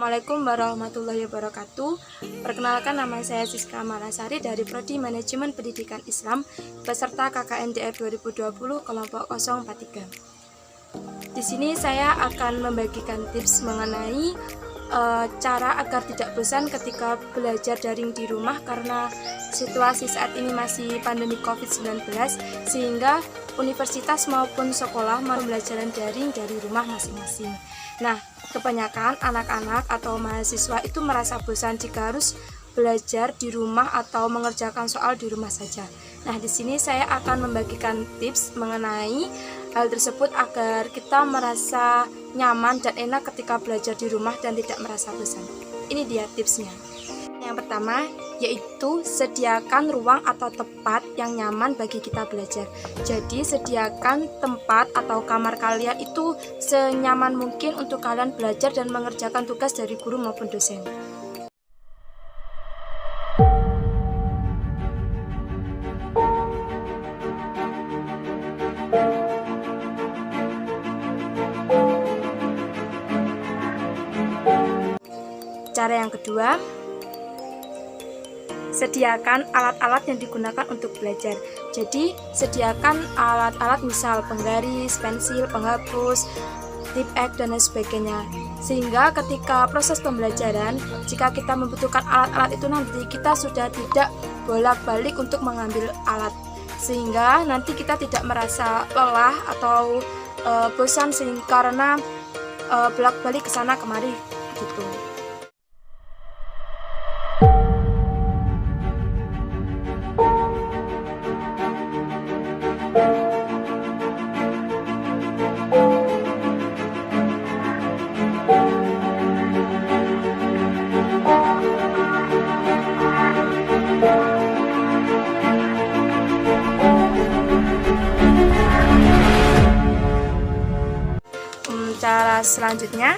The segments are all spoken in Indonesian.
Assalamualaikum warahmatullahi wabarakatuh. Perkenalkan, nama saya Siska Marasari dari Prodi Manajemen Pendidikan Islam peserta KKNDR 2020 kelompok 043. Di sini saya akan membagikan tips mengenai cara agar tidak bosan ketika belajar daring di rumah karena situasi saat ini masih pandemi COVID-19 sehingga universitas maupun sekolah pembelajaran daring dari rumah masing-masing. Nah, kebanyakan anak-anak atau mahasiswa itu merasa bosan jika harus belajar di rumah atau mengerjakan soal di rumah saja. Nah, di sini saya akan membagikan tips mengenai hal tersebut agar kita merasa nyaman dan enak ketika belajar di rumah dan tidak merasa bosan. Ini dia tipsnya. Yang pertama yaitu sediakan ruang atau tempat yang nyaman bagi kita belajar. Jadi sediakan tempat atau kamar kalian itu senyaman mungkin untuk kalian belajar dan mengerjakan tugas dari guru maupun dosen. Cara yang kedua, sediakan alat-alat yang digunakan untuk belajar. Jadi, sediakan alat-alat misal penggaris, pensil, penghapus, tip X, dan lain sebagainya. Sehingga ketika proses pembelajaran, jika kita membutuhkan alat-alat itu nanti kita sudah tidak bolak-balik untuk mengambil alat. Sehingga nanti kita tidak merasa lelah atau bosan karena bolak-balik ke sana kemari gitu. Cara selanjutnya,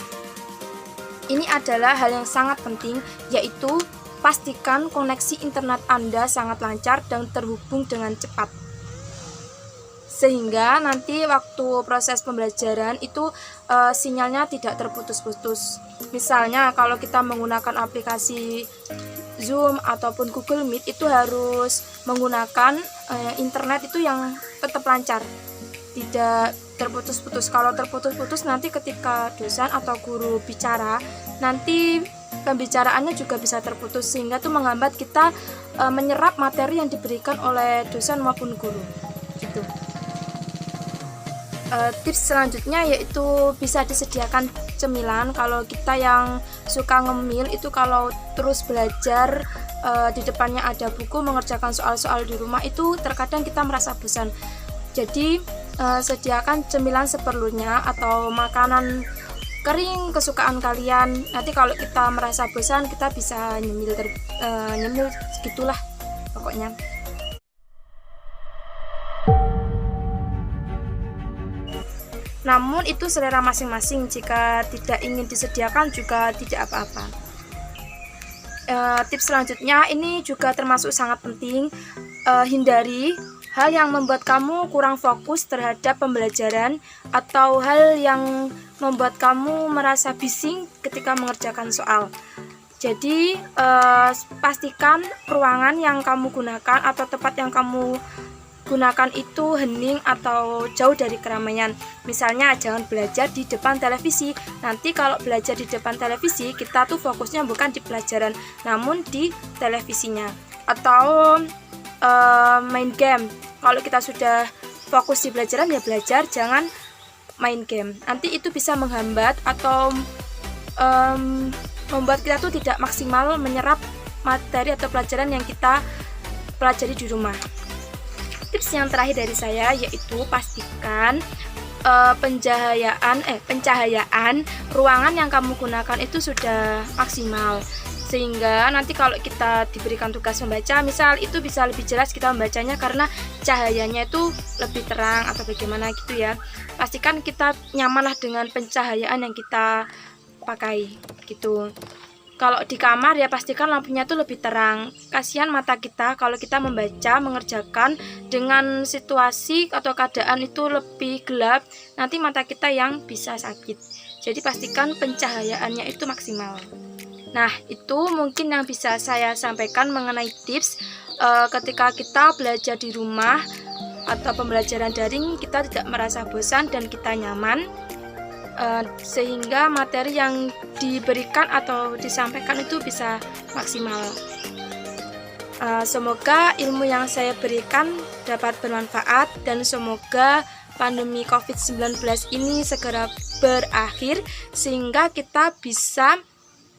ini adalah hal yang sangat penting, yaitu pastikan koneksi internet Anda sangat lancar dan terhubung dengan cepat. Sehingga nanti waktu proses pembelajaran itu sinyalnya tidak terputus-putus. Misalnya kalau kita menggunakan aplikasi Zoom ataupun Google Meet itu harus menggunakan internet itu yang tetap lancar, tidak terputus-putus. Kalau terputus-putus nanti ketika dosen atau guru bicara, nanti pembicaraannya juga bisa terputus sehingga itu menghambat kita menyerap materi yang diberikan oleh dosen maupun guru. Gitu. Tips selanjutnya yaitu bisa disediakan cemilan. Kalau kita yang suka ngemil itu kalau terus belajar di depannya ada buku mengerjakan soal-soal di rumah itu terkadang kita merasa bosan. Jadi sediakan cemilan seperlunya atau makanan kering kesukaan kalian. Nanti kalau kita merasa bosan kita bisa nyemil segitulah pokoknya. Namun itu selera masing-masing, jika tidak ingin disediakan juga tidak apa-apa. Tips selanjutnya ini juga termasuk sangat penting, hindari hal yang membuat kamu kurang fokus terhadap pembelajaran atau hal yang membuat kamu merasa bising ketika mengerjakan soal. Jadi pastikan ruangan yang kamu gunakan atau tempat yang kamu gunakan itu hening atau jauh dari keramaian. Misalnya jangan belajar di depan televisi. Nanti kalau belajar di depan televisi kita tuh fokusnya bukan di pelajaran namun di televisinya. Atau main game. Kalau kita sudah fokus di pelajaran ya belajar, jangan main game. Nanti itu bisa menghambat atau membuat kita tuh tidak maksimal menyerap materi atau pelajaran yang kita pelajari di rumah. Tips yang terakhir dari saya yaitu pastikan pencahayaan ruangan yang kamu gunakan itu sudah maksimal. Sehingga nanti kalau kita diberikan tugas membaca, misal itu bisa lebih jelas kita membacanya karena cahayanya itu lebih terang atau bagaimana gitu ya. Pastikan kita nyamanlah dengan pencahayaan yang kita pakai gitu. Kalau di kamar ya pastikan lampunya itu lebih terang. Kasihan mata kita kalau kita membaca, mengerjakan dengan situasi atau keadaan itu lebih gelap, nanti mata kita yang bisa sakit. Jadi pastikan pencahayaannya itu maksimal. Nah, itu mungkin yang bisa saya sampaikan mengenai tips ketika kita belajar di rumah atau pembelajaran daring, kita tidak merasa bosan dan kita nyaman, sehingga materi yang diberikan atau disampaikan itu bisa maksimal. Semoga ilmu yang saya berikan dapat bermanfaat dan semoga pandemi COVID-19 ini segera berakhir sehingga kita bisa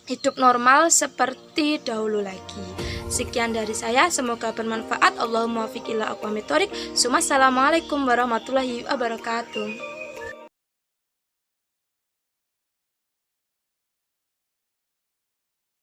hidup normal seperti dahulu lagi. Sekian dari saya, semoga bermanfaat. Allahumma fiq ila aqwamit thoriq. Assalamualaikum warahmatullahi wabarakatuh.